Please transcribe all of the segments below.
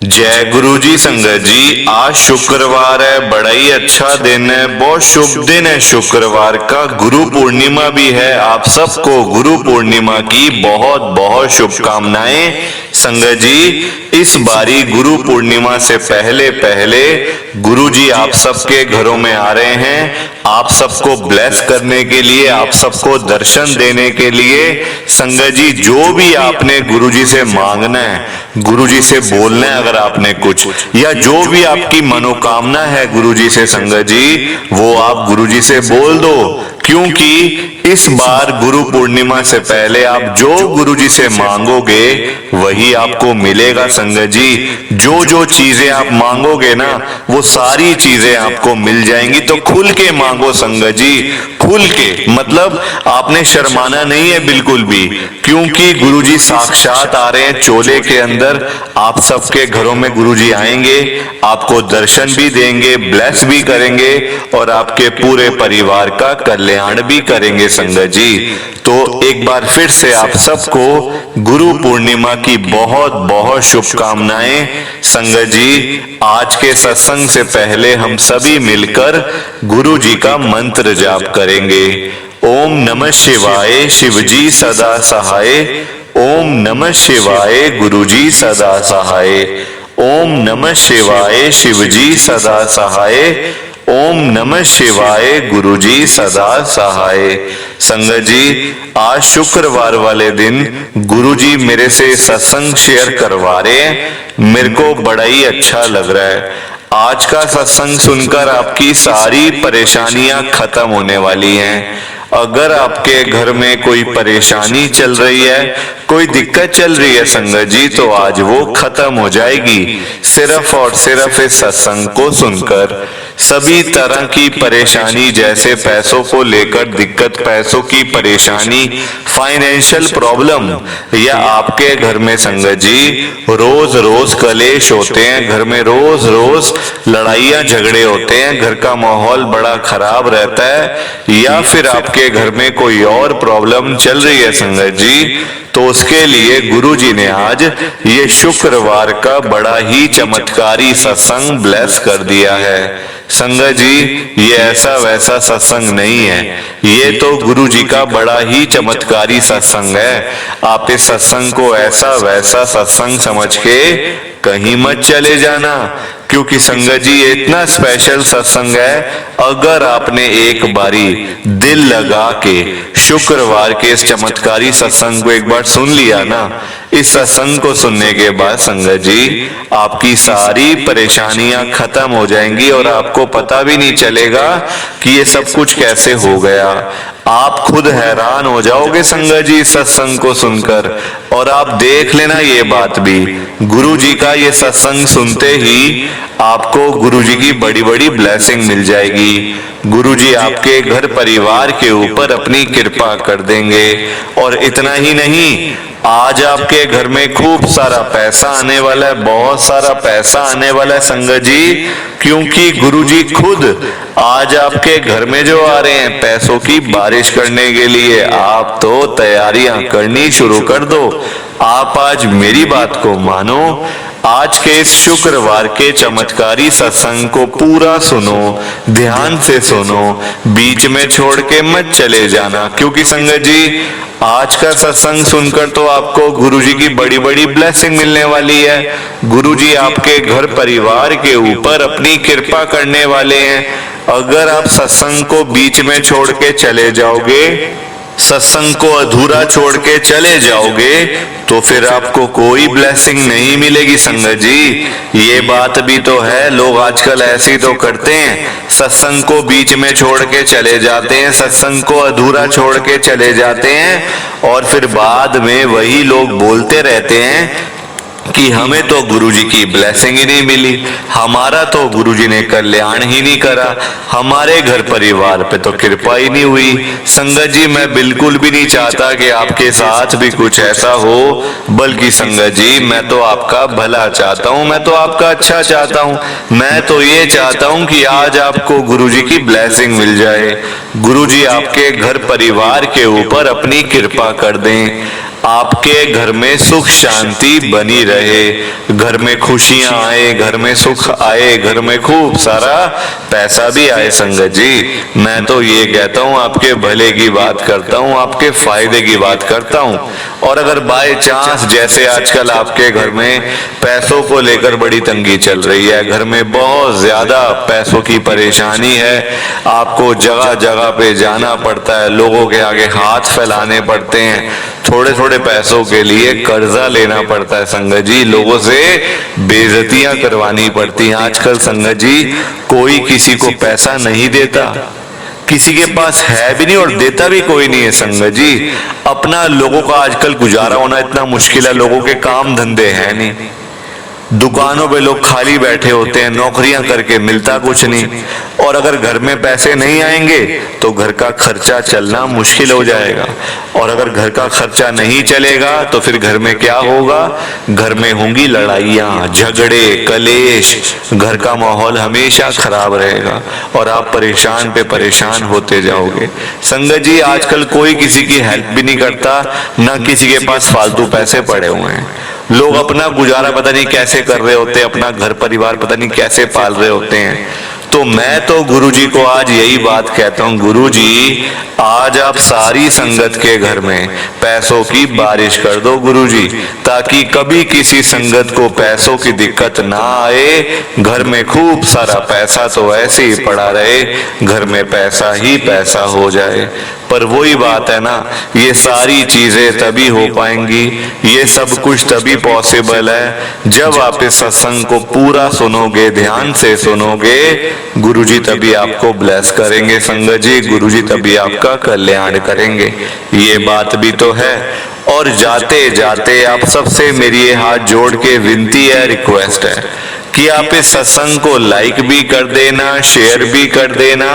जय गुरु जी। संगत जी, आज शुक्रवार है, बड़ा ही अच्छा दिन है, बहुत शुभ दिन है शुक्रवार का। गुरु पूर्णिमा भी है। आप सबको गुरु पूर्णिमा की बहुत बहुत शुभकामनाएं। संगत जी, इस बारी गुरु पूर्णिमा से पहले पहले गुरु जी आप सबके घरों में आ रहे हैं, आप सबको ब्लेस करने के लिए, आप सबको दर्शन देने के लिए। संगत जी, जो भी आपने गुरु जी से मांगना है, गुरु जी से बोलना है, अगर आपने कुछ या जो भी आपकी मनोकामना है गुरु जी से, संगत जी वो आप गुरु जी से बोल दो। क्योंकि इस बार गुरु पूर्णिमा से पहले आप जो गुरु जी से मांगोगे वही आपको मिलेगा। संगत जी, जो जो चीजें आप मांगोगे ना, वो सारी चीजें आपको मिल जाएंगी। तो खुल के मांगो संगत जी, खुल के, मतलब आपने शर्माना नहीं है बिल्कुल भी, क्योंकि गुरु जी साक्षात आ रहे हैं चोले के अंदर। आप सबके घरों में गुरु जी आएंगे, आपको दर्शन भी देंगे, ब्लेस भी करेंगे और आपके पूरे परिवार का कल्याण भी करेंगे। संगत जी, तो एक बार फिर से आप सबको गुरु पूर्णिमा की बहुत बहुत शुभकामनाएं। संगत जी, आज के सत्संग से पहले हम सभी मिलकर गुरु जी का मंत्र जाप करेंगे। ओम नमः शिवाय, शिव जी सदा सहाय। ओम नमः शिवाय, गुरु जी सदा सहाय। ओम नमः शिवाय, शिव जी सदा सहाय। ओम नमः शिवाय, गुरु जी सदा सहाय। संगत जी, आज शुक्रवार वाले दिन गुरु जी मेरे से सत्संग शेयर करवा रहे हैं। मेरे को बड़ा ही अच्छा लग रहा है। आज का सत्संग सुनकर आपकी सारी परेशानियां खत्म होने वाली हैं। अगर आपके घर में कोई परेशानी चल रही है, कोई दिक्कत चल रही है संगत जी, तो आज वो खत्म हो जाएगी सिर्फ और सिर्फ इस सत्संग को सुनकर। सभी तरह की परेशानी, जैसे पैसों को लेकर दिक्कत, पैसों की परेशानी, फाइनेंशियल प्रॉब्लम, या आपके घर में संगत जी रोज रोज कलेश होते हैं, घर में रोज रोज लड़ाइयां झगड़े होते हैं, घर का माहौल बड़ा खराब रहता है, या फिर आपके घर में कोई और प्रॉब्लम चल रही है संगत जी, तो उसके लिए गुरु जी ने आज ये शुक्रवार का बड़ा ही चमत्कारी सत्संग ब्लेस कर दिया है। संगत जी, ये ऐसा वैसा सत्संग नहीं है, ये तो गुरु जी का बड़ा ही चमत्कारी सत्संग है। आप इस सत्संग को ऐसा वैसा सत्संग समझ के कहीं मत चले जाना, क्योंकि संगत जी ये इतना स्पेशल सत्संग है। अगर आपने एक बारी दिल लगा के शुक्रवार के इस चमत्कारी सत्संग को एक बार सुन लिया ना, इस सत्संग को सुनने के बाद संगत जी आपकी सारी परेशानियां खत्म हो जाएंगी और आपको पता भी नहीं चलेगा कि ये सब कुछ कैसे हो गया। आप खुद हैरान हो जाओगे संगत जी सत्संग को सुनकर। और आप देख लेना ये बात भी, गुरु जी का ये सत्संग सुनते ही आपको गुरु जी की बड़ी बड़ी ब्लेसिंग मिल जाएगी। गुरु जी आपके घर परिवार के ऊपर अपनी कृपा कर देंगे। और इतना ही नहीं, आज आपके घर में खूब सारा पैसा आने वाला है, बहुत सारा पैसा आने वाला है संगत जी, क्योंकि गुरु जी खुद आज आपके घर में जो आ रहे हैं पैसों की बारिश करने के लिए। आप तो तैयारियां करनी शुरू कर दो। आप आज मेरी बात को मानो, आज के इस शुक्रवार के चमत्कारी सत्संग को पूरा सुनो, ध्यान से सुनो, बीच में छोड़ के मत चले जाना, क्योंकि संगत जी आज का सत्संग सुनकर तो आपको गुरु जी की बड़ी बड़ी ब्लेसिंग मिलने वाली है। गुरु जी आपके घर परिवार के ऊपर अपनी कृपा करने वाले हैं। अगर आप सत्संग को बीच में छोड़ के चले जाओगे, सत्संग को अधूरा छोड़ के चले जाओगे, तो फिर आपको कोई ब्लेसिंग नहीं मिलेगी संगत जी। ये बात भी तो है, लोग आजकल ऐसे तो करते हैं, सत्संग को बीच में छोड़ के चले जाते हैं, सत्संग को अधूरा छोड़ के चले जाते हैं, और फिर बाद में वही लोग बोलते रहते हैं कि हमें तो गुरुजी की ब्लेसिंग ही नहीं मिली, हमारा तो गुरुजी ने कल्याण ही नहीं करा, हमारे घर परिवार पे तो कृपा ही नहीं हुई। संगत जी, मैं बिल्कुल भी नहीं चाहता कि आपके साथ भी कुछ ऐसा हो, बल्कि संगत जी मैं तो आपका भला चाहता हूँ, मैं तो आपका अच्छा चाहता हूँ। मैं तो ये चाहता हूँ कि आज आपको गुरुजी की ब्लेसिंग मिल जाए, गुरुजी आपके घर परिवार के ऊपर अपनी कृपा कर दें, आपके घर में सुख शांति बनी रहे, घर में खुशियां आए, घर में सुख आए, घर में खूब सारा पैसा भी आए। संगत जी, मैं तो ये कहता हूँ आपके भले की बात करता हूँ, आपके फायदे की बात करता हूँ। और अगर बाय चांस जैसे आजकल आपके घर में पैसों को लेकर बड़ी तंगी चल रही है, घर में बहुत ज्यादा पैसों की परेशानी है, आपको जगह जगह पे जाना पड़ता है, लोगों के आगे हाथ फैलाने पड़ते हैं, थोड़े थोड़े पैसों के लिए कर्जा लेना पड़ता है संगत जी, लोगों से बेइज्जतियां करवानी पड़ती हैं। आजकल संगत जी कोई किसी को पैसा नहीं देता, किसी के पास है भी नहीं और देता भी कोई नहीं है संगत जी। अपना लोगों का आजकल गुजारा होना इतना मुश्किल है, लोगों के काम धंधे हैं नहीं, दुकानों पे लोग खाली बैठे होते हैं, नौकरियां करके मिलता कुछ नहीं। और अगर घर में पैसे नहीं आएंगे तो घर का खर्चा चलना मुश्किल हो जाएगा, और अगर घर का खर्चा नहीं चलेगा तो फिर घर में क्या होगा, घर में होंगी लड़ाइयां, झगड़े, कलेश, घर का माहौल हमेशा खराब रहेगा और आप परेशान पे परेशान होते जाओगे। संगत जी आजकल कोई किसी की हेल्प भी नहीं करता, ना किसी के पास फालतू पैसे पड़े हुए हैं, लोग अपना गुजारा पता नहीं कैसे कर रहे होते हैं, अपना घर परिवार पता नहीं कैसे पाल रहे होते हैं। तो मैं तो गुरुजी को आज यही बात कहता हूँ, गुरुजी आज आप सारी संगत के घर में पैसों की बारिश कर दो गुरुजी, ताकि कभी किसी संगत को पैसों की दिक्कत ना आए, घर में खूब सारा पैसा तो ऐसे ही पड़ा रहे, घर में पैसा ही पैसा हो जाए। पर वही बात है ना, ये सारी चीजें तभी हो पाएंगी, ये सब कुछ तभी पॉसिबल है जब आप इस सत्संग को पूरा सुनोगे, ध्यान से सुनोगे। गुरुजी तभी आपको ब्लेस करेंगे संगत जी, गुरुजी तभी आपका कल्याण करेंगे, ये बात भी तो है। और जाते जाते आप सबसे मेरी ये हाथ जोड़ के विनती है, रिक्वेस्ट है कि आप इस सत्संग को लाइक भी कर देना, शेयर भी कर देना,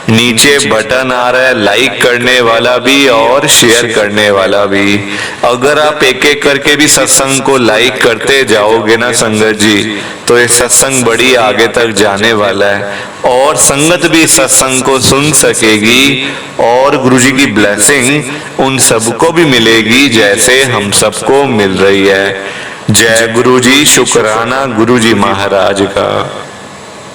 नीचे बटन आ रहा है लाइक करने वाला भी और शेयर करने वाला भी। अगर आप एक एक करके भी सत्संग को लाइक करते जाओगे ना संगत जी, तो ये सत्संग बड़ी आगे तक जाने वाला है और संगत भी सत्संग को सुन सकेगी और गुरुजी की ब्लेसिंग उन सबको भी मिलेगी जैसे हम सबको मिल रही है। जय गुरुजी, शुक्राना गुरुजी महाराज का।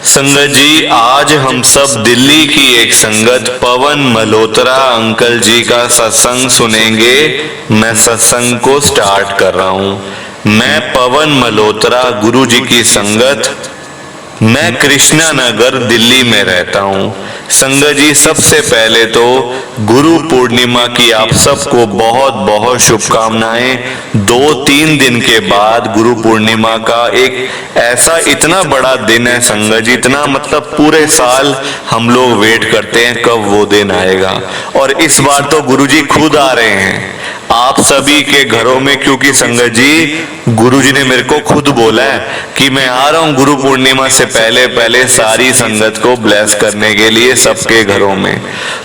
संगत जी आज हम सब दिल्ली की एक संगत पवन मल्होत्रा अंकल जी का सत्संग सुनेंगे। मैं सत्संग को स्टार्ट कर रहा हूँ। मैं पवन मल्होत्रा गुरुजी की संगत, मैं कृष्णा नगर दिल्ली में रहता हूँ। संगत जी सबसे पहले तो गुरु पूर्णिमा की आप सबको बहुत बहुत शुभकामनाएं। 2-3 दिन के बाद गुरु पूर्णिमा का एक ऐसा इतना बड़ा दिन है संगत जी, इतना मतलब पूरे साल हम लोग वेट करते हैं कब वो दिन आएगा, और इस बार तो गुरुजी खुद आ रहे हैं आप सभी के घरों में, क्योंकि संगत जी गुरुजी ने मेरे को खुद बोला है कि मैं आ रहा हूं गुरु पूर्णिमा से पहले पहले सारी संगत को ब्लेस करने के लिए सबके घरों में।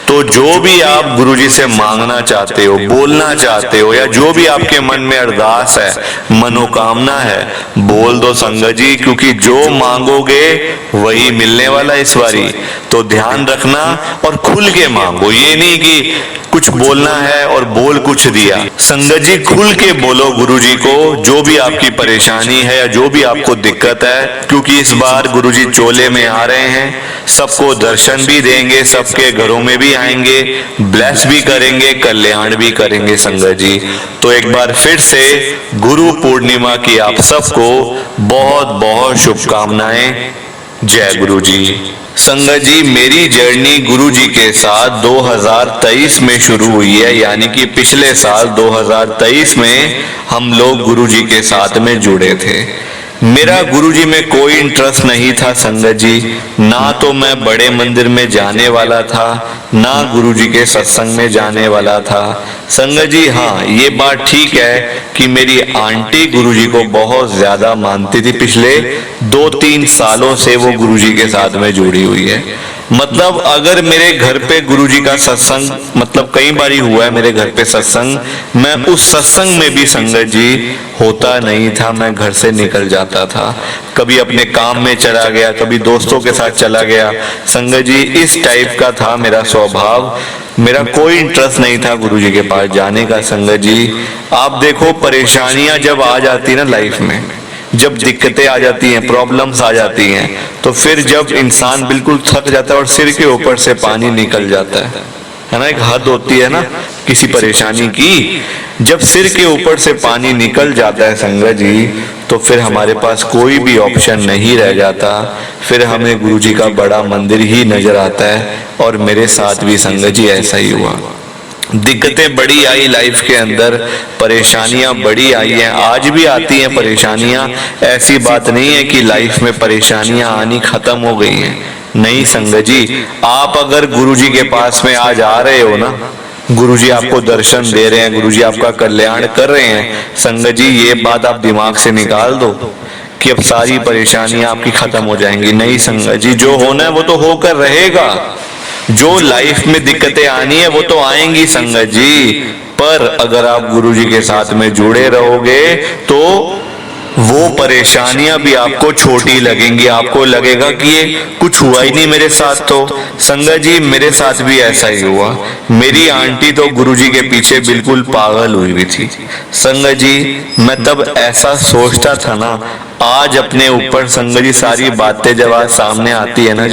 तो जो भी आप गुरुजी से मांगना चाहते हो, बोलना चाहते हो, या जो भी आपके मन में अरदास है, मनोकामना है, बोल दो संगत जी, क्योंकि जो मांगोगे वही मिलने वाला इस बारी। तो ध्यान रखना और खुल के मांगो, ये नहीं कि कुछ बोलना है और बोल कुछ दिया। संगत जी खुल के बोलो गुरुजी को जो भी आपकी परेशानी है या जो भी आपको दिक्कत है, क्योंकि इस बार गुरुजी चोले में आ रहे हैं, सबको दर्शन भी देंगे, सबके घरों में भी आएंगे, ब्लेस भी करेंगे, कल्याण भी करेंगे संगत जी। तो एक बार फिर से गुरु पूर्णिमा की आप सबको बहुत बहुत शुभकामनाएं। जय गुरु जी। संगत जी मेरी जर्नी गुरु जी के साथ 2023 में शुरू हुई है, यानी कि पिछले साल 2023 में हम लोग गुरु जी के साथ में जुड़े थे। मेरा गुरुजी में कोई इंटरेस्ट नहीं था संगत जी, ना तो मैं बड़े मंदिर में जाने वाला था, ना गुरुजी के सत्संग में जाने वाला था संगत जी। हाँ ये बात ठीक है कि मेरी आंटी गुरुजी को बहुत ज्यादा मानती थी, पिछले 2-3 सालों से वो गुरुजी के साथ में जुड़ी हुई है। मतलब अगर मेरे घर पे गुरुजी का सत्संग, मतलब कई बारी हुआ है मेरे घर पे सत्संग, मैं उस सत्संग में भी संगत जी होता नहीं था, मैं घर से निकल जाता था, कभी अपने काम में चला गया, कभी दोस्तों के साथ चला गया। संगत जी इस टाइप का था मेरा स्वभाव, मेरा कोई इंटरेस्ट नहीं था गुरुजी के पास जाने का। संगत जी आप देखो, परेशानियां जब आ जाती ना लाइफ में, जब दिक्कतें आ जाती हैं, प्रॉब्लम्स आ जाती हैं, तो फिर जब इंसान बिल्कुल थक जाता है और सिर के ऊपर से पानी निकल जाता है ना, एक हद होती है ना किसी परेशानी की, जब सिर के ऊपर से पानी निकल जाता है संगत जी, तो फिर हमारे पास कोई भी ऑप्शन नहीं रह जाता, फिर हमें गुरुजी का बड़ा मंदिर ही नजर आता है। और मेरे साथ भी संगत जी ऐसा ही हुआ, दिक्कतें बड़ी आई लाइफ के अंदर, परेशानियां बड़ी आई हैं, आज भी आती हैं परेशानियां, ऐसी बात नहीं है कि लाइफ में परेशानियां आनी खत्म हो गई हैं, नहीं संगत जी। आप अगर गुरुजी के पास में आज आ रहे हो ना, गुरुजी आपको दर्शन दे रहे हैं, गुरुजी आपका कल्याण कर रहे हैं, संगत जी ये बात आप दिमाग से निकाल दो कि अब सारी परेशानियां आपकी खत्म हो जाएंगी, नहीं संगत जी, जो होना है वो तो होकर रहेगा, जो लाइफ में दिक्कतें आनी है वो तो आएंगी संगत जी, पर अगर आप गुरुजी के साथ में जुड़े रहोगे तो वो परेशानियां भी आपको छोटी लगेंगी, आपको लगेगा कि ये कुछ हुआ ही नहीं मेरे साथ। तो संगत जी मेरे साथ भी ऐसा ही हुआ, मेरी आंटी तो गुरुजी के पीछे बिल्कुल पागल हुई हुई थी संगत जी, मैं तब ऐसा सोचता था ना, आज अपने ऊपर संगत जी सारी बातें जब आज सामने आती है ना,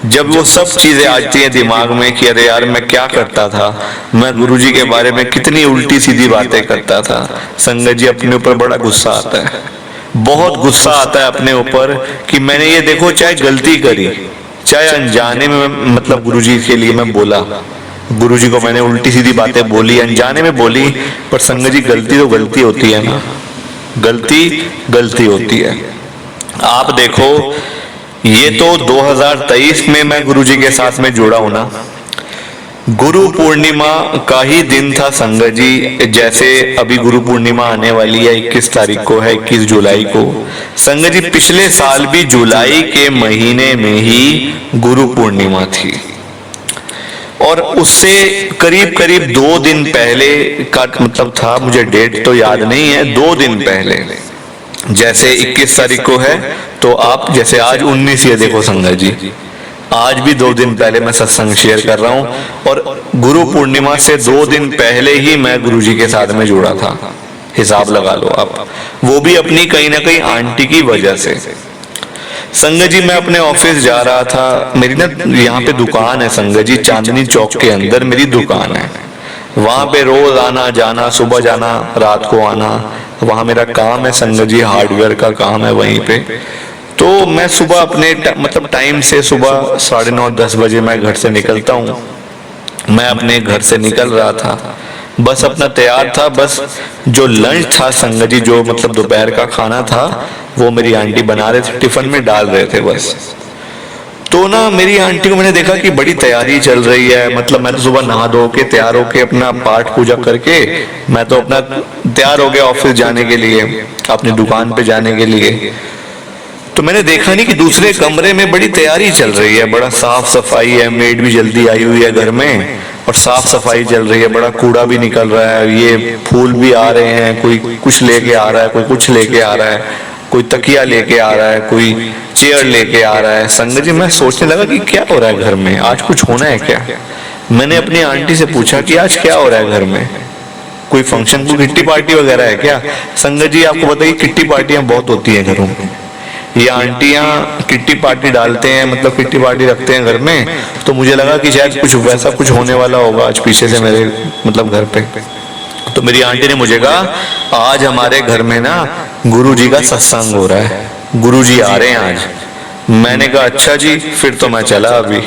जब वो सब चीजें आती हैं दिमाग में कि अरे यार मैं क्या करता था, मैं गुरुजी के बारे में कितनी उल्टी सीधी बातें करता था। संगत जी अपने ऊपर बड़ा गुस्सा आता है, बहुत गुस्सा आता है अपने ऊपर कि मैंने ये देखो चाहे गलती करी, चाहे अनजाने में, मतलब गुरुजी के लिए मैं बोला, गुरुजी को मैंने उल्टी सीधी बातें बोली, अनजाने में बोली, पर संगत जी गलती तो गलती होती है ना, गलती गलती होती है। आप देखो ये तो 2023 में मैं गुरुजी के साथ में जुड़ा हूं ना, गुरु पूर्णिमा का ही दिन था संगत जी, जैसे अभी गुरु पूर्णिमा आने वाली है 21 तारीख को है, 21 जुलाई को। संगत जी पिछले साल भी जुलाई के महीने में ही गुरु पूर्णिमा थी, और उससे करीब करीब 2 दिन पहले का मतलब था, मुझे डेट तो याद नहीं है, 2 दिन पहले, जैसे 21 तारीख को है तो आप जैसे आज 19 ये देखो संगत जी, आज भी 2 दिन पहले मैं सत्संग शेयर कर रहा हूं, और गुरु पूर्णिमा से 2 दिन पहले ही मैं गुरुजी के साथ में जुड़ा था, हिसाब लगा लो आप, वो भी अपनी कहीं ना कहीं आंटी की वजह से। संगत जी मैं अपने ऑफिस जा रहा था, मेरी ना यहाँ पे दुकान है संगत जी, चांदनी चौक के अंदर मेरी दुकान है, वहां पे रोज आना जाना, सुबह जाना रात को आना, वहां मेरा काम है संगत जी, हार्डवेयर का काम है वहीं पे। तो मैं सुबह अपने मतलब टाइम से सुबह 9:30-10 बजे मैं घर से निकलता हूँ, मैं अपने घर से निकल रहा था, बस अपना तैयार था, बस जो लंच था संगत जी, जो मतलब दोपहर का खाना था, वो मेरी आंटी बना रहे थे, टिफिन में डाल रहे थे बस। तो ना मेरी आंटी को मैंने देखा कि बड़ी तैयारी चल रही है, मतलब मैं तो सुबह नहा धो के तैयार होके अपना पाठ पूजा करके मैं तो अपना तैयार हो गया ऑफिस जाने के लिए, अपनी दुकान पे जाने के लिए। तो मैंने देखा नहीं कि दूसरे कमरे में बड़ी तैयारी चल रही है, बड़ा साफ सफाई है, मेड भी जल्दी आई हुई है घर में और साफ सफाई चल रही है, बड़ा कूड़ा भी निकल रहा है, ये फूल भी आ रहे हैं, कोई कुछ लेके आ रहा है, कोई कुछ लेके आ रहा है, कोई तकिया लेके आ रहा है, कोई चेयर लेके आ रहा है। संगत जी मैं सोचने लगा कि क्या हो रहा है घर में, आज कुछ होना है क्या। मैंने अपनी आंटी से पूछा कि आज क्या हो रहा है घर में, कोई फंक्शन, कोई किट्टी पार्टी वगैरह है क्या। संगत जी आपको बताइए किट्टी पार्टियां बहुत होती हैं घरों में, ये आंटियां किट्टी पार्टी डालते हैं, मतलब किट्टी पार्टी रखते हैं घर में, तो मुझे लगा कि शायद कुछ वैसा कुछ होने वाला होगा आज पीछे से मेरे मतलब घर पे। तो मेरी आंटी ने मुझे कहा आज हमारे घर में ना गुरुजी का सत्संग हो रहा है, गुरुजी आ रहे हैं आज। मैंने कहा अच्छा जी, फिर तो मैं चला अभी,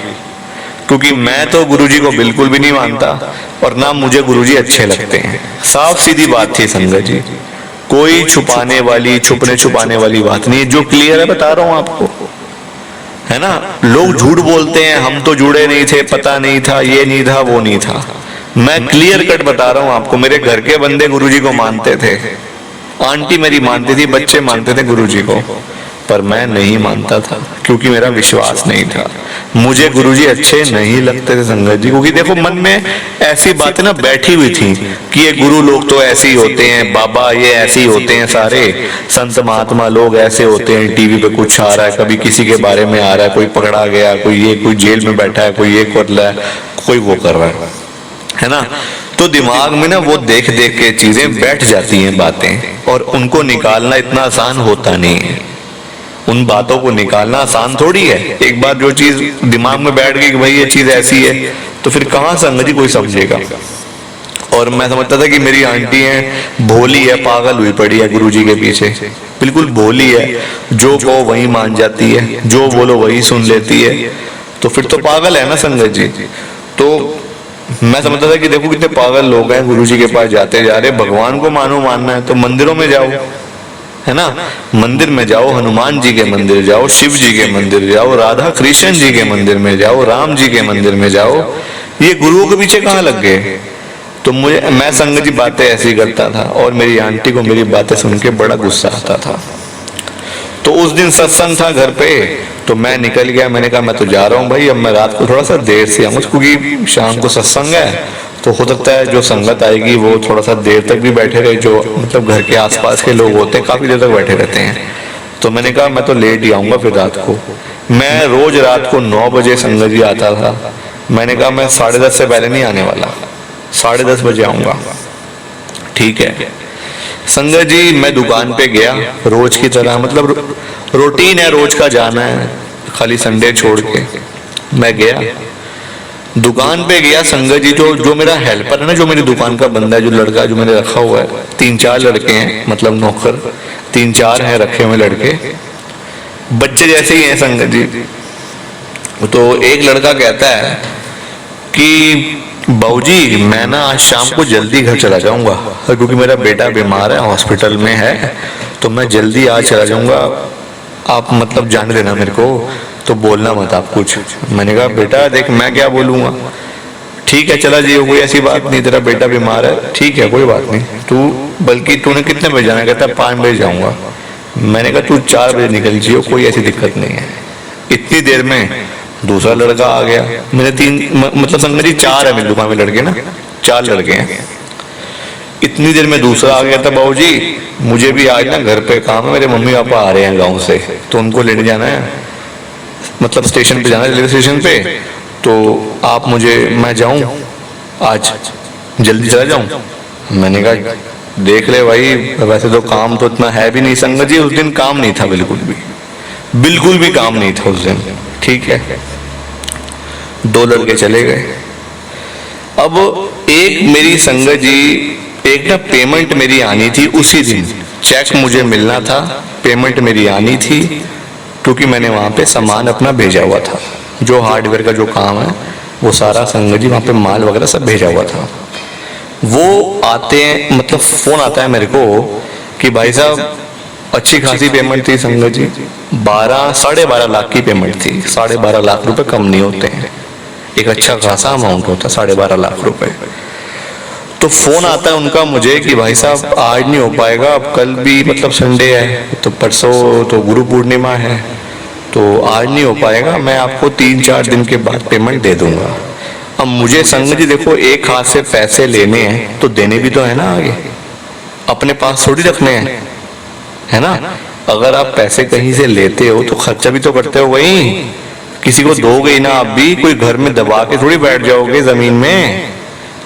क्योंकि मैं तो गुरुजी को बिल्कुल भी नहीं मानता और ना मुझे गुरुजी अच्छे लगते हैं, साफ सीधी बात थी संगत जी, कोई छुपाने वाली छुपने छुपाने वाली बात नहीं है, जो क्लियर है बता रहा हूं आपको, है ना। लोग झूठ बोलते हैं हम तो जुड़े नहीं थे, पता नहीं था, ये नहीं था, वो नहीं था, मैं क्लियर कट बता रहा हूं आपको। मेरे घर के बंदे गुरुजी को मानते थे, आंटी मेरी मानती थी, बच्चे मानते थे गुरुजी को, पर मैं नहीं मानता था क्योंकि मेरा विश्वास नहीं था। मुझे गुरुजी अच्छे नहीं लगते थे संगत जी, क्योंकि देखो मन में ऐसी बातें ना बैठी हुई थी कि ये गुरु लोग तो ऐसे ही होते हैं, बाबा ये ऐसे ही होते हैं, सारे संत महात्मा लोग ऐसे होते हैं, टीवी पे कुछ आ रहा है, कभी किसी के बारे में आ रहा है, कोई पकड़ा गया, कोई ये, कोई जेल में बैठा है, कोई ये कर रहा है, कोई वो कर रहा है ना। तो दिमाग में ना वो देख देख के चीजें बैठ जाती हैं बातें, और उनको निकालना इतना आसान होता नहीं है। उन बातों को निकालना आसान थोड़ी है। एक बार जो चीज दिमाग में बैठ गई कि भाई ये चीज ऐसी है, तो फिर कहाँ संगत जी कोई समझेगा। और मैं समझता था कि मेरी आंटी है भोली है, पागल हुई पड़ी है गुरुजी के पीछे, बिल्कुल भोली है, जो कहो वही मान जाती है, जो बोलो वही सुन लेती है, तो फिर तो पागल है ना संगत जी। तो मैं समझता था कि देखो कितने पागल लोग हैं, गुरुजी के पास जाते जा रहे, भगवान को मानो मानना है तो मंदिरों में जाओ, है ना, मंदिर में जाओ, हनुमान जी के मंदिर जाओ, शिव जी के मंदिर जाओ, राधा कृष्ण जी के मंदिर में जाओ, राम जी के मंदिर में जाओ, ये गुरुओं के पीछे कहाँ लग गए। तो मैं संगत जी बातें ऐसी करता था, और मेरी आंटी को मेरी बातें सुन के बड़ा गुस्सा आता था। तो उस दिन सत्संग था घर पे, तो मैं निकल गया, मैंने कहा मैं तो जा रहा हूँ भाई, अब मैं रात को थोड़ा सा देर से आऊंगा, क्योंकि शाम को सत्संग है, तो हो सकता है जो संगत आएगी वो थोड़ा सा देर तक भी बैठे रहे, जो मतलब घर के आसपास के लोग होते हैं काफी देर तक बैठे रहते हैं। तो मैंने कहा मैं तो लेट ही आऊंगा फिर रात को। मैं रोज रात को 9 बजे संगत जी आता था, मैंने कहा मैं 10:30 से पहले नहीं आने वाला, 10:30 बजे आऊंगा, ठीक है। संगत जी मैं दुकान पे गया रोज की तरह, मतलब रूटीन है रोज का जाना है, खाली संडे छोड़ के। मैं गया दुकान पे गया संगत जी, जो मेरा हेल्पर है ना, जो मेरी दुकान का बंदा है, जो लड़का जो मैंने रखा हुआ है, 3-4 लड़के हैं, मतलब नौकर 3-4 हैं रखे हुए लड़के, बच्चे जैसे ही हैं संगत जी। तो एक लड़का कहता है कि बाबूजी मैं ना आज शाम को जल्दी घर चला जाऊंगा, क्योंकि मेरा बेटा बीमार है, हॉस्पिटल में है, तो मैं जल्दी आज चला जाऊंगा, आप मतलब जाने देना मेरे को, तो बोलना मत आप कुछ। मैंने कहा बेटा देख मैं क्या बोलूंगा, ठीक है चला जाइए, कोई ऐसी बात नहीं, तेरा बेटा बीमार है, ठीक है कोई बात नहीं, तू बल्कि तूने कितने बजे जाना, कहता 5 बजे जाऊंगा। मैंने कहा तू 4 बजे निकल जियो, कोई ऐसी दिक्कत नहीं है। इतनी देर में दूसरा लड़का आ गया, मेरे 3 मतलब संगत जी 4 है मेरी दुकान में लड़के ना, 4 लड़के हैं। इतनी देर में दूसरा आ गया था, बाबूजी मुझे भी आज ना घर पे काम है, मेरे मम्मी पापा आ रहे हैं गांव से, तो उनको लेने जाना है, मतलब स्टेशन पे जाना है, रेलवे स्टेशन पे, तो आप मुझे, मैं जाऊं आज जल्दी चला जाऊं। मैंने कहा देख ले भाई, वैसे तो काम तो इतना है भी नहीं संगत जी, उस दिन काम नहीं था, बिल्कुल भी काम नहीं था उस दिन, ठीक है। 2 लड़के चले गए। अब एक मेरी संगत जी, एक ना पेमेंट मेरी आनी थी उसी दिन, चेक मुझे मिलना था, पेमेंट मेरी आनी थी, क्योंकि मैंने वहां पे सामान अपना भेजा हुआ था, जो हार्डवेयर का जो काम है वो सारा संगत जी वहां पे माल वगैरह सब भेजा हुआ था। वो आते हैं, मतलब फोन आता है मेरे को कि भाई साहब अच्छी खासी पेमेंट थी संगत जी, 12-12.5 लाख की पेमेंट थी, 12.5 लाख रुपए कम नहीं होते हैं, एक अच्छा खासा अमाउंट होता है 12.5 लाख रुपए। तो फोन आता है उनका मुझे कि भाई साहब आज नहीं हो पाएगा, अब कल भी मतलब संडे है, तो परसों तो गुरु पूर्णिमा है, तो आज नहीं हो पाएगा, मैं आपको 3-4 दिन के बाद पेमेंट दे दूंगा। अब मुझे संगत जी देखो एक हाथ से पैसे लेने हैं तो देने भी तो है ना, आगे अपने पास थोड़ी रखने हैं, है ना। अगर आप पैसे कहीं से लेते हो तो खर्चा भी तो करते हो, वही किसी को दोगे ही ना, आप भी कोई घर में दबा के थोड़ी बैठ जाओगे जमीन में।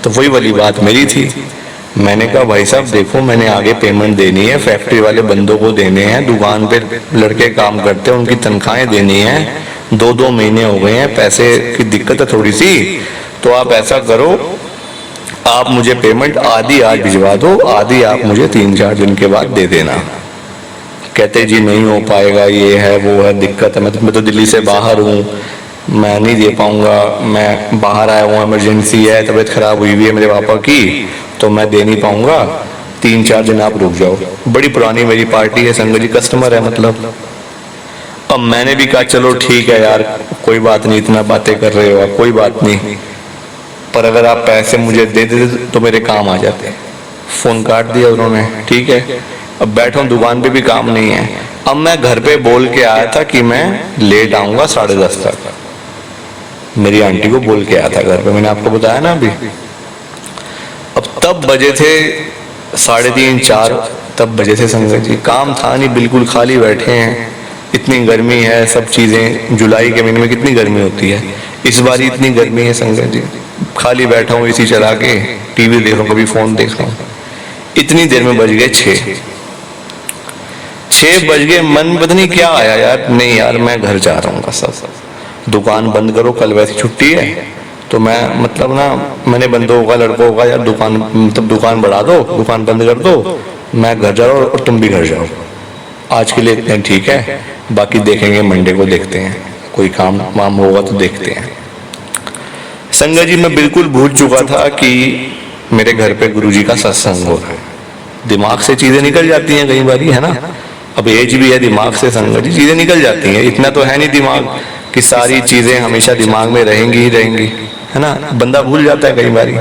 तो वही वाली बात मेरी थी। मैंने कहा भाई साहब देखो मैंने आगे पेमेंट देनी है, फैक्ट्री वाले बंदों को देने हैं, दुकान पे लड़के काम करते हैं उनकी तनख्वाहें देनी है, 2-2 महीने हो गए हैं, पैसे की दिक्कत है थोड़ी सी, तो आप ऐसा करो आप मुझे पेमेंट आधी आज भिजवा दो, आधी आप मुझे 3-4 दिन के बाद दे देना। कहते जी नहीं हो पाएगा, ये है वो है, दिक्कत है, मैं तो दिल्ली से बाहर हूँ, मैं नहीं दे पाऊंगा, मैं बाहर आया हूँ, इमरजेंसी है, तबीयत खराब हुई हुई है मेरे पापा की, तो मैं दे नहीं पाऊंगा, 3-4 दिन आप रुक जाओ। बड़ी पुरानी मेरी पार्टी है संगत जी, कस्टमर है मतलब। अब मैंने भी कहा चलो ठीक है यार, कोई बात नहीं, इतना बातें कर रहे हो आप, कोई बात नहीं, पर अगर आप पैसे मुझे दे देते तो मेरे काम आ जाते। फोन काट दिया उन्होंने, ठीक है। अब बैठा हूँ दुकान पे भी काम नहीं है। अब मैं घर पे बोल के आया था कि मैं लेट आऊंगा 10:30 तक, मेरी आंटी को बोल के आया था घर पे, मैंने आपको बताया ना अभी। अब तब बजे थे 3:30 4, तब बजे थे संगत जी, काम था नहीं, बिल्कुल खाली बैठे हैं। इतनी गर्मी है, सब चीजें, जुलाई के महीने में कितनी गर्मी होती है, इस बार इतनी गर्मी है संगत जी। खाली बैठा हूँ एसी चला के, टीवी देख रहा हूँ, कभी फोन देख रहा हूँ। इतनी देर में बज गए 6 बज गए। मन में पता नहीं क्या आया यार, नहीं यार मैं घर जा रहा हूँ, सब दुकान बंद करो, कल वैसे छुट्टी है। तो मैं मतलब ना, मैंने बंदों का लड़कों का, यार दुकान मतलब दुकान बढ़ा दो, दुकान बंद कर दो, मैं घर जा रहा हूँ और तुम भी घर जाओ, आज के लिए इतने ठीक है, बाकी देखेंगे मंडे को, देखते हैं कोई काम वाम होगा तो देखते हैं। संगत जी मैं बिल्कुल भूल चुका था कि मेरे घर पे गुरुजी का सत्संग हो रहा है। दिमाग से चीजें निकल जाती हैं कई बार, है ना, अब एज भी है, दिमाग से संगत जी चीजें निकल जाती हैं। इतना तो है नहीं दिमाग कि सारी चीजें हमेशा दिमाग में रहेंगी ही रहेंगी, है ना, बंदा भूल जाता है कई बार।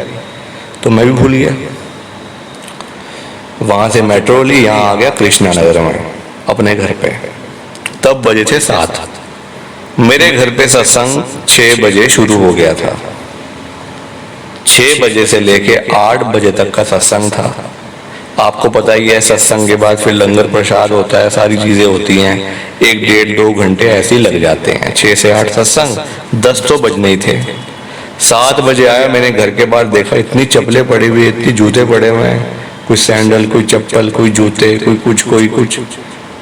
तो मैं भी भूल गया। वहां से मेट्रो ली, यहाँ आ गया कृष्णा नगर में अपने घर पे। तब बजे थे 7। मेरे घर पे सत्संग 6 बजे शुरू हो गया था। 6 बजे से लेके 8 बजे तक का सत्संग था। आपको पता ही है, सत्संग के बाद फिर लंगर प्रसाद होता है, सारी चीजें होती हैं, 1 डेढ़ 2 घंटे ऐसे ही लग जाते हैं। 6 से 8 सत्संग, 10 तो बजने ही थे। 7 बजे आया, मैंने घर के बाहर देखा, इतनी चप्पलें पड़ी हुई, इतनी जूते पड़े हुए हैं, कोई सैंडल, कोई चप्पल, कोई जूते, कोई कुछ कोई कुछ।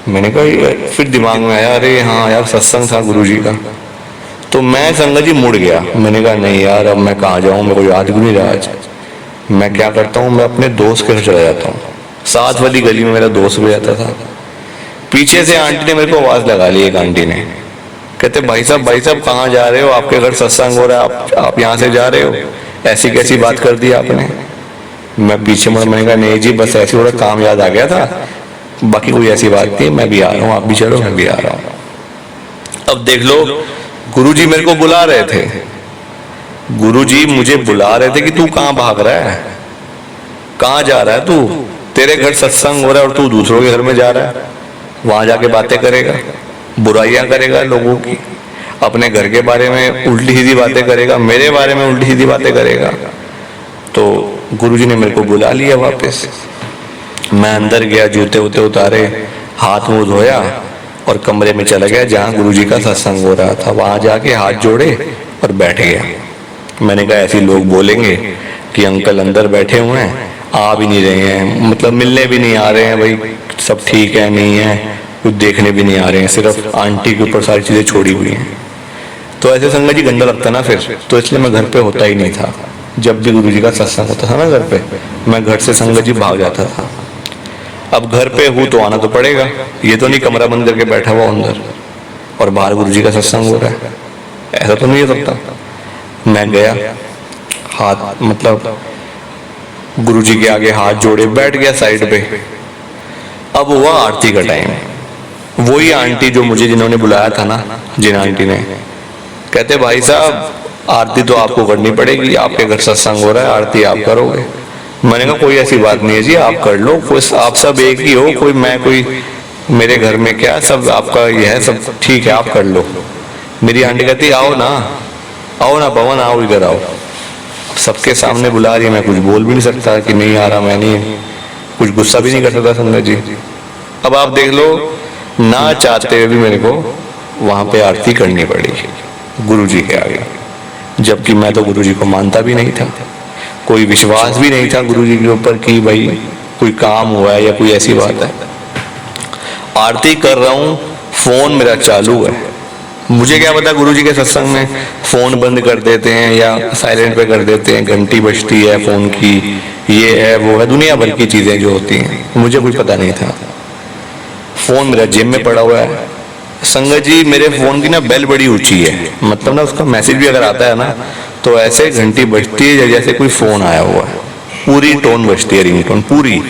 मैंने कहा, फिर दिमाग में आया, अरे हाँ यार सत्संग था गुरुजी का। तो मैं संगत जी मुड़ गया। मैंने कहा नहीं यार, अब मैं कहाँ जाऊँ, मेरे को याद भी नहीं रहा आज। मैं क्या करता हूँ, मैं अपने दोस्त के घर चला जाता हूँ। 7 वाली गली में मेरा दोस्त भी आता था। पीछे से आंटी ने मेरे को आवाज लगा ली, एक आंटी ने, कहते भाई साहब कहाँ जा रहे हो, आपके घर सत्संग हो रहा है, आप यहाँ से जा रहे हो, ऐसी कैसी बात कर दी आपने। मैं पीछे मुड़ा, मैंने कहा नहीं जी, बस ऐसे थोड़ा काम याद आ गया था, बाकी कोई ऐसी बात नहीं, मैं भी आ रहा हूँ, आप भी चलो, मैं भी आ रहा हूँ। अब देख लो, गुरुजी मेरे को बुला रहे थे, गुरुजी मुझे बुला रहे थे कि तू कहाँ भाग रहा है, कहाँ जा रहा है तू, तेरे घर सत्संग हो रहा है और तू दूसरों के घर में जा रहा है, वहां जाके बातें करेगा, बुराइयां करेगा लोगों की, अपने घर के बारे में उल्टी सीधी बातें करेगा, मेरे बारे में उल्टी सीधी बातें करेगा। तो गुरुजी ने मेरे को बुला लिया वापस। मैं अंदर गया, जूते वूते उतारे, हाथ मुंह धोया और कमरे में चला गया जहाँ गुरुजी का सत्संग हो रहा था। वहां जाके हाथ जोड़े और बैठ गया। मैंने कहा ऐसे लोग बोलेंगे कि अंकल अंदर बैठे हुए हैं, आ भी नहीं रहे हैं, मतलब मिलने भी नहीं आ रहे हैं, भाई सब ठीक है नहीं है, कुछ देखने भी नहीं आ रहे हैं, सिर्फ आंटी के ऊपर सारी चीजें छोड़ी हुई हैं। तो ऐसे संगत जी गंदा लगता ना फिर, तो इसलिए मैं घर पे होता ही नहीं था। जब भी गुरुजी का सत्संग होता था ना घर पे, मैं घर से संगत जी भाग जाता था। अब घर पे हूँ तो आना तो पड़ेगा, ये तो नहीं कमरा बंद करके बैठा हुआ अंदर और बाहर गुरुजी का सत्संग हो रहा है, ऐसा तो नहीं हो सकता। मैं गया, हाथ मतलब गुरुजी के आगे हाथ जोड़े बैठ गया साइड पे। अब हुआ आरती का टाइम। वही आंटी जो मुझे जिन्होंने बुलाया था ना, जिन आंटी ने, कहते भाई साहब आरती तो आपको करनी पड़ेगी, आपके घर सत्संग हो रहा है, आरती आप करोगे। मैंने कहा कोई ऐसी बात नहीं है जी, आप कर लो, कोई आप सब एक ही हो, कोई मैं कोई मेरे घर में क्या, सब आपका यह है, सब ठीक है, आप कर लो। मेरी आंटी कहती आओ ना पवन, आओ इधर आओ। सबके सामने बुला रही, मैं कुछ बोल भी नहीं सकता कि नहीं आ रहा, मैं नहीं, कुछ गुस्सा भी नहीं कर सकता संगत जी। अब आप देख लो, ना चाहते हुए भी मेरे को वहां पे आरती करनी पड़ी गुरुजी के आगे, जबकि मैं तो गुरुजी को मानता भी नहीं था, कोई विश्वास भी नहीं था गुरुजी के ऊपर कि भाई कोई काम हुआ है या कोई ऐसी बात है। आरती कर रहा हूँ, फोन मेरा चालू है, मुझे क्या पता गुरुजी के सत्संग में फोन बंद कर देते हैं या साइलेंट पे कर देते हैं, घंटी बजती है फोन की, ये है वो है, दुनिया भर की चीजें जो होती हैं, मुझे कोई पता नहीं था। फोन मेरा जेब में पड़ा हुआ है। संगत जी मेरे फोन की ना बेल बड़ी ऊंची है, मतलब ना उसका मैसेज भी अगर आता है ना तो ऐसे घंटी बजती है जैसे कोई फोन आया हुआ है, पूरी टोन बजती है, रिंगटोन पूरी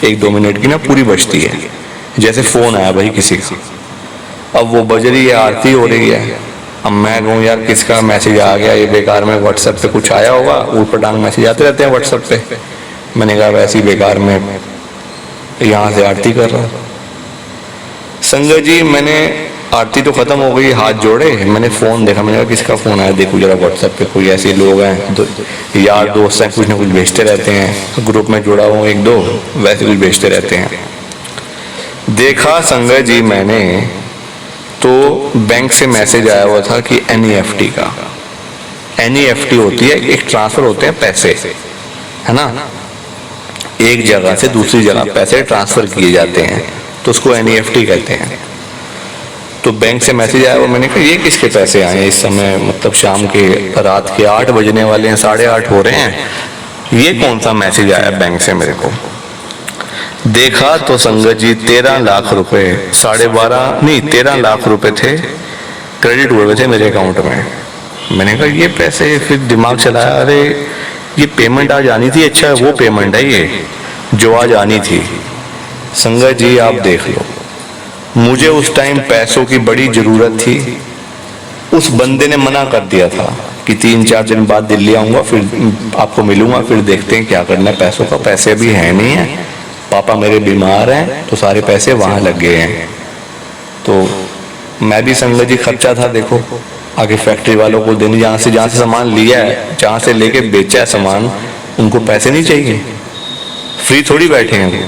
1-2 मिनट की ना पूरी बजती है, जैसे फोन आया भाई किसी का। अब वो बज रही है, आरती हो रही है। अब मैं कहूँ यार किसका मैसेज आ गया, ये बेकार में व्हाट्सएप पे कुछ आया होगा, ऊपर टांग मैसेज आते रहते हैं व्हाट्सएप पे। मैंने कहा वैसे ही बेकार में यहाँ से आरती कर रहा। संगत जी मैंने आरती तो खत्म हो गई, हाथ जोड़े, मैंने फोन देखा, मैंने कहा किसका फोन आया, देखो जरा व्हाट्सएप पे। कोई ऐसे लोग हैं यार दोस्त हैं, कुछ ना कुछ भेजते रहते हैं, ग्रुप में जुड़ा हूँ एक दो, वैसे कुछ भेजते रहते हैं। देखा संगत जी मैंने तो बैंक से मैसेज आया हुआ था कि NEFT का। NEFT होती है, एक ट्रांसफर होते हैं पैसे, है ना, एक जगह से दूसरी जगह पैसे ट्रांसफर किए जाते हैं, तो उसको NEFT कहते हैं। तो बैंक से मैसेज आया वो, मैंने कहा ये किसके पैसे आए हैं इस समय, मतलब शाम के रात के 8 बजने वाले हैं, 8:30 हो रहे हैं, ये कौन सा मैसेज आया बैंक से मेरे को। देखा तो संगत जी 13 लाख रुपए, 12.5 नहीं 13 लाख रुपए थे, क्रेडिट हुए थे मेरे अकाउंट में। मैंने कहा ये पैसे, फिर दिमाग चलाया, अरे ये पेमेंट आज आनी थी, अच्छा वो पेमेंट है ये जो आज आनी थी। संगत जी आप देख लो, मुझे उस टाइम पैसों की बड़ी जरूरत थी, उस बंदे ने मना कर दिया था कि 3-4 दिन बाद दिल्ली आऊंगा, फिर आपको मिलूंगा, फिर देखते हैं क्या करना है पैसों का। पैसे भी है नहीं है, पापा मेरे बीमार हैं, तो सारे पैसे वहां लग गए हैं। तो मैं भी संगत जी खर्चा था, देखो आगे फैक्ट्री वालों को देने, जहाँ से सामान लिया है, जहाँ से लेके बेचा है सामान, उनको पैसे नहीं चाहिए, फ्री थोड़ी बैठे हैं वो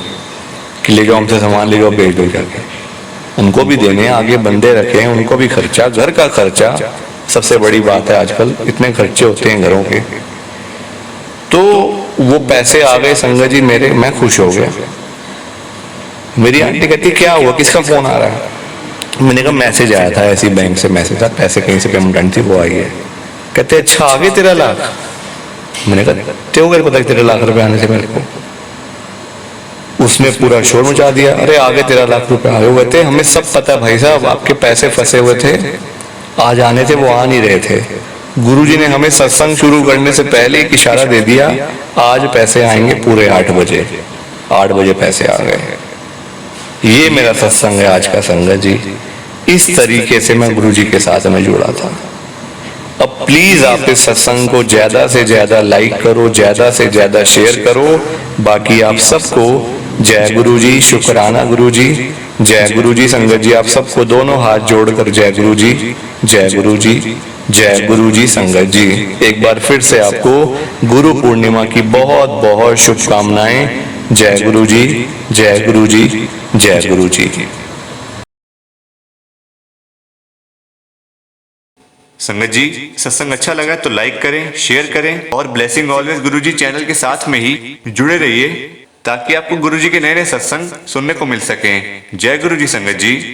कि ले जाओ हमसे सामान, ले जाओ बेच दो जाके, उनको भी देने, आगे बंदे रखे हैं, उनको भी खर्चा, घर का खर्चा सबसे बड़ी बात है, आजकल इतने खर्चे होते हैं घरों के। तो वो पैसे आ गए संगत जी मेरे, मैं खुश हो गया। मेरी आंटी कहती क्या हुआ, किसका फोन आ रहा है। मैंने कहा मैसेज आया था, ऐसी बैंक से मैसेज था, पैसे कहीं से पेमेंट आनी थी, वो आई है। कहते अच्छा आ गए 13 लाख। मैंने कहा तेरे को पता 13 लाख रुपए आने से मेरे को। उसने पूरा शोर मचा दिया, अरे आगे 13 लाख रुपए आए हुए थे, हमें सब पता है भाई साहब, आपके पैसे फंसे हुए थे, आज आने थे, वो आ नहीं रहे थे। गुरुजी ने हमें सत्संग शुरू करने से पहले एक इशारा दे दिया, आज पैसे आएंगे पूरे 8 बजे। 8 बजे पैसे आ गए। ये मेरा सत्संग है आज का संगत जी। इस तरीके से मैं गुरुजी के साथ में जुड़ा था। अब प्लीज आप इस सत्संग को ज्यादा से ज्यादा लाइक करो, ज्यादा से ज्यादा शेयर करो। बाकी आप सबको जय गुरुजी, शुक्राना गुरुजी, जय गुरुजी। संगत जी आप सबको दोनों हाथ जोड़कर जय गुरुजी, जय गुरुजी, जय गुरुजी। संगत जी एक बार फिर से आपको गुरु पूर्णिमा की बहुत बहुत शुभकामनाएं। जय गुरुजी, जय गुरुजी, जय गुरुजी। संगत जी सत्संग अच्छा लगा तो लाइक करें, शेयर करें और ब्लेसिंग ऑलवेज गुरुजी चैनल के साथ में ही जुड़े रहिए ताकि आपको गुरुजी के नए नए सत्संग सुनने को मिल सकें। जय गुरुजी संगत जी।